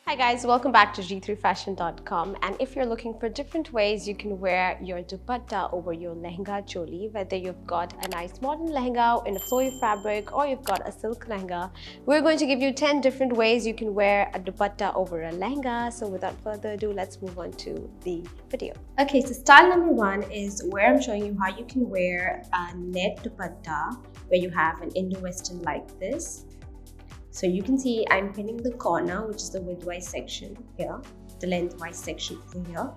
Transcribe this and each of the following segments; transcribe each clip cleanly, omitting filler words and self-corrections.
Hi guys, welcome back to g3fashion.com. And if you're looking for different ways you can wear your dupatta over your lehenga choli, whether you've got a nice modern lehenga in a flowy fabric or you've got a silk lehenga, we're going to give you 10 different ways you can wear a dupatta over a lehenga. So without further ado, let's move on to the video. Okay, so style number one is where I'm showing you how you can wear a net dupatta where you have an Indo-Western like this. So you can see I'm pinning the corner, which is the widthwise section here, the lengthwise section over here.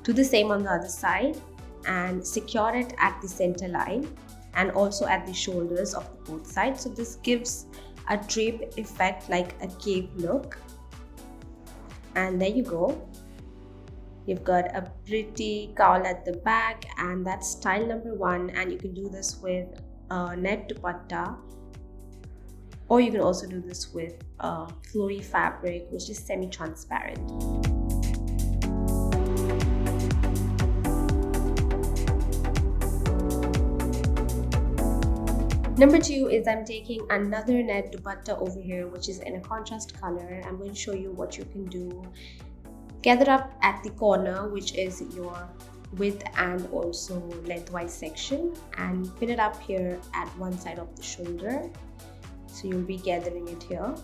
Do the same on the other side and secure it at the center line and also at the shoulders of both sides. So this gives a drape effect like a cape look. And there you go. You've got a pretty cowl at the back, and that's style number one. And you can do this with a net dupatta, or you can also do this with a flowy fabric which is semi-transparent. Number two is I'm taking another net dupatta over here which is in a contrast color. I'm going to show you what you can do. Gather up at the corner, which is your width and also lengthwise section, and pin it up here at one side of the shoulder. So you'll be gathering it here.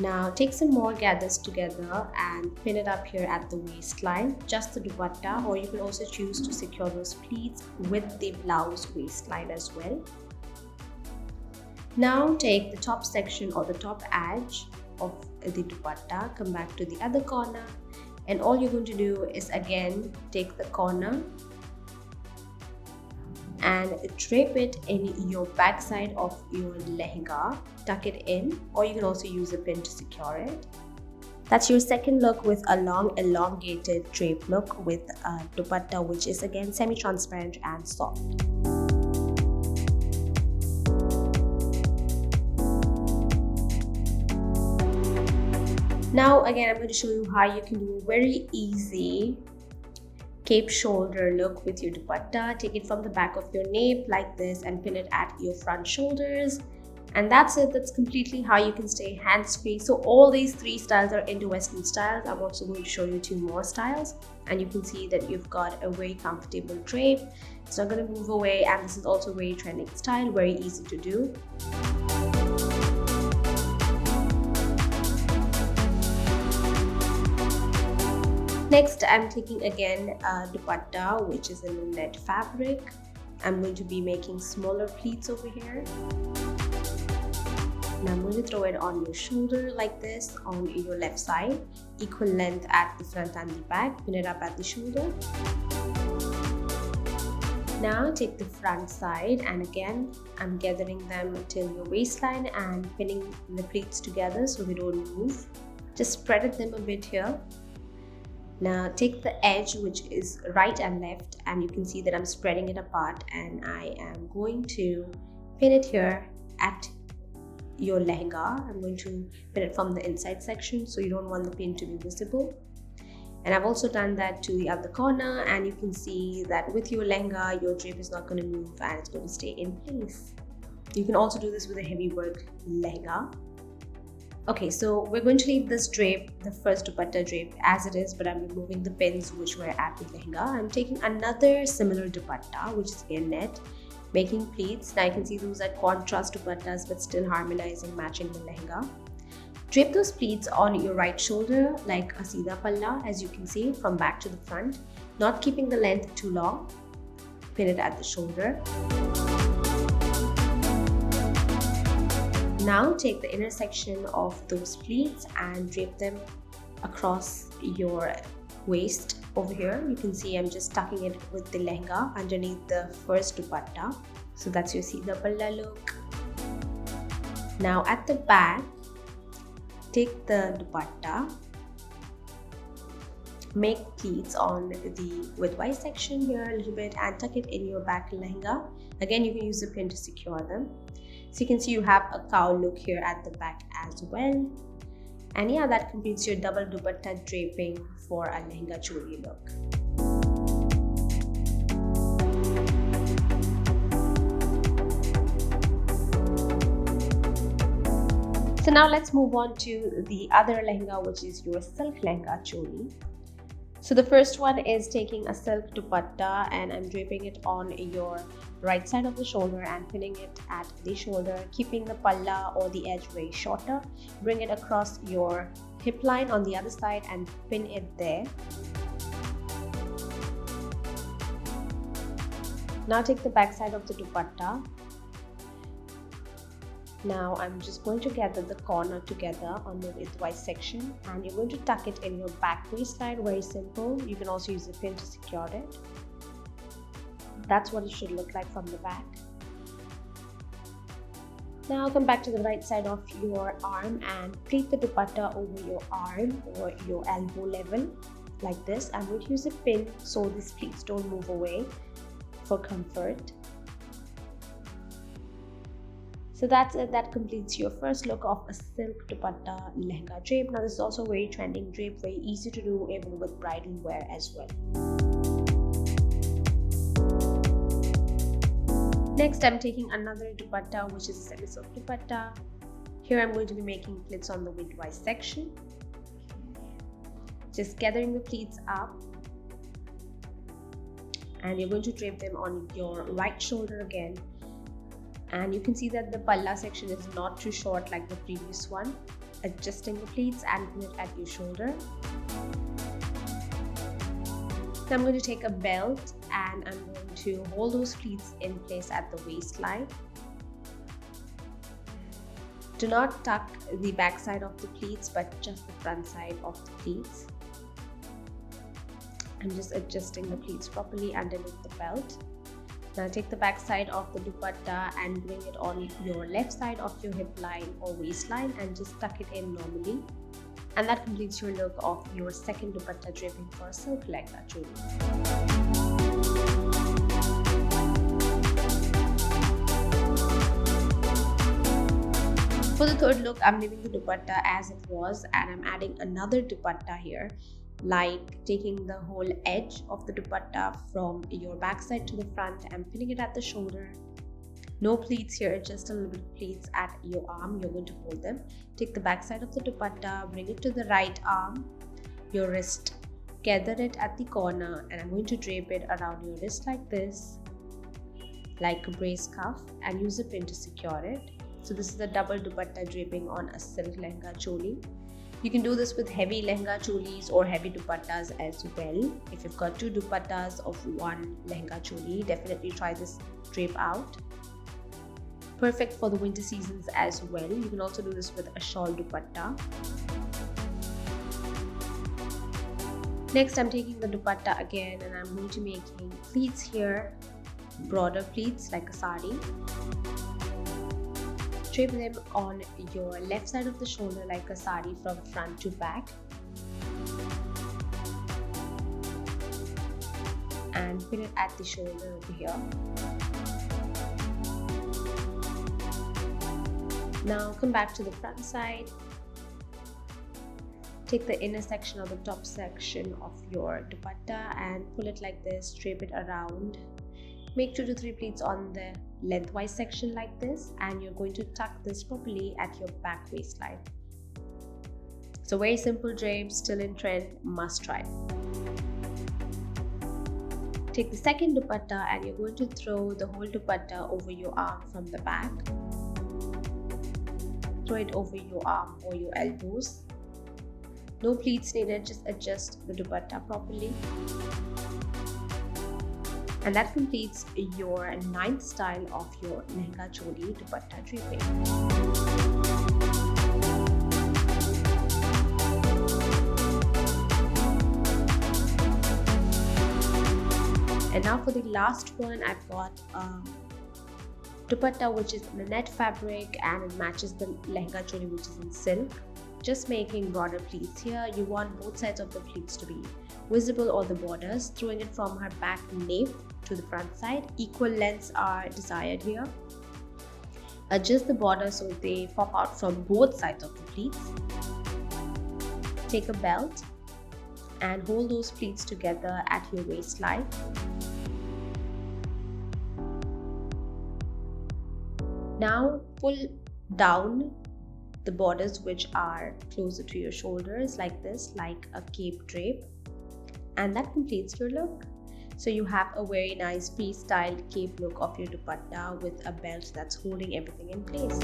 Now take some more gathers together and pin it up here at the waistline, just the dupatta, or you can also choose to secure those pleats with the blouse waistline as well. Now take the top section or the top edge of the dupatta, come back to the other corner, and all you're going to do is again take the corner and drape it in your back side of your lehenga, tuck it in, or you can also use a pin to secure it. That's your second look with a long elongated drape look with a dupatta which is again semi-transparent and soft. Now again, I'm going to show you how you can do a very easy cape shoulder look with your dupatta. Take it from the back of your nape like this and pin it at your front shoulders, and that's it. That's completely how you can stay hands-free. So all these three styles are Indo-Western styles. I'm also going to show you two more styles, and you can see that you've got a very comfortable drape. It's not going to move away, and this is also a very trending style, very easy to do. Next, I'm taking again a dupatta which is in a net fabric. I'm going to be making smaller pleats over here. And I'm going to throw it on your shoulder like this on your left side, equal length at the front and the back. Pin it up at the shoulder. Now take the front side, and again I'm gathering them till your waistline and pinning the pleats together so they don't move. Just spread them a bit here. Now take the edge which is right and left, and you can see that I'm spreading it apart, and I am going to pin it here at your lehenga. I'm going to pin it from the inside section so you don't want the pin to be visible. And I've also done that to the other corner, and you can see that with your lehenga your drape is not going to move and it's going to stay in place. You can also do this with a heavy work lehenga. Okay, so we're going to leave this drape, the first dupatta drape, as it is, but I'm removing the pins which were at the lehenga. I'm taking another similar dupatta, which is again net, making pleats. Now you can see those are contrast dupattas but still harmonizing, matching the lehenga. Drape those pleats on your right shoulder like a Sida palla, as you can see, from back to the front, not keeping the length too long. Pin it at the shoulder. Now take the inner section of those pleats and drape them across your waist over here. You can see I'm just tucking it with the lehenga underneath the first dupatta. So that's your Sida palla look. Now at the back, take the dupatta, make pleats on the widthwise section here a little bit and tuck it in your back lehenga. Again, you can use a pin to secure them. So you can see you have a cowl look here at the back as well. And yeah, that completes your double dupatta draping for a lehenga choli look. So now let's move on to the other lehenga, which is your silk lehenga choli. So the first one is taking a silk dupatta and I'm draping it on your right side of the shoulder and pinning it at the shoulder, keeping the palla or the edge way shorter. Bring it across your hip line on the other side and pin it there. Now take the back side of the dupatta. Now I'm just going to gather the corner together on the widthwise section and you're going to tuck it in your back waistline. Very simple. You can also use a pin to secure it. That's what it should look like from the back. Now come back to the right side of your arm and pleat the dupatta over your arm or your elbow level like this. I'm going to use a pin so these pleats don't move away for comfort. So that's it. That completes your first look of a silk dupatta lehenga drape. Now this is also a very trending drape, very easy to do even with bridal wear as well. Next I'm taking another dupatta, which is a semi-silk dupatta. Here I'm going to be making pleats on the widthwise section. Just gathering the pleats up and you're going to drape them on your right shoulder again. And you can see that the palla section is not too short like the previous one. Adjusting the pleats and pin it at your shoulder. Now I'm going to take a belt and I'm going to hold those pleats in place at the waistline. Do not tuck the back side of the pleats but just the front side of the pleats. I'm just adjusting the pleats properly underneath the belt. Now take the back side of the dupatta and bring it on your left side of your hip line or waistline and just tuck it in normally. And that completes your look of your second dupatta draping for silk lehenga choli. For the third look, I'm leaving the dupatta as it was and I'm adding another dupatta here, like taking the whole edge of the dupatta from your backside to the front and pinning it at the shoulder. No pleats here, just a little bit of pleats at your arm. You're going to hold them. Take the backside of the dupatta, bring it to the right arm, your wrist, gather it at the corner, and I'm going to drape it around your wrist like this, like a brace cuff, and use a pin to secure it. So this is the double dupatta draping on a silk lehenga choli. You can do this with heavy lehenga cholis or heavy dupattas as well. If you've got two dupattas of one lehenga choli, definitely try this drape out. Perfect for the winter seasons as well. You can also do this with a shawl dupatta. Next, I'm taking the dupatta again and I'm going to be making pleats here, broader pleats like a sari. Drape them on your left side of the shoulder like a sari from front to back. And pin it at the shoulder over here. Now come back to the front side. Take the inner section or the top section of your dupatta and pull it like this, drape it around. Make 2 to 3 pleats on the lengthwise section like this, and you're going to tuck this properly at your back waistline. So very simple drape, still in trend, must try. Take the second dupatta and you're going to throw the whole dupatta over your arm from the back. Throw it over your arm or your elbows. No pleats needed, just adjust the dupatta properly. And that completes your 9th style of your lehenga choli dupatta draping. And now for the last one, I've got dupatta which is in a net fabric and it matches the lehenga choli which is in silk. Just making broader pleats here. You want both sides of the pleats to be visible or the borders. Throwing it from her back nape to the front side. Equal lengths are desired here. Adjust the border so they pop out from both sides of the pleats. Take a belt and hold those pleats together at your waistline. Now pull down the borders which are closer to your shoulders like this, like a cape drape, and that completes your look. So you have a very nice freestyle cape look of your dupatta with a belt that's holding everything in place.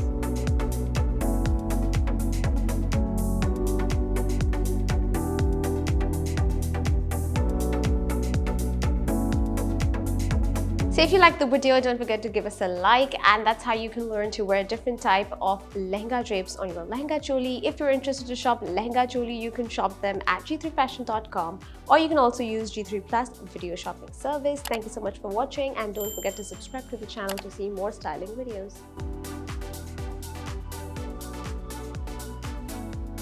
So if you liked the video, don't forget to give us a like, and that's how you can learn to wear a different type of lehenga drapes on your lehenga choli. If you're interested to shop lehenga choli, you can shop them at g3fashion.com, or you can also use G3 Plus video shopping service. Thank you so much for watching, and don't forget to subscribe to the channel to see more styling videos.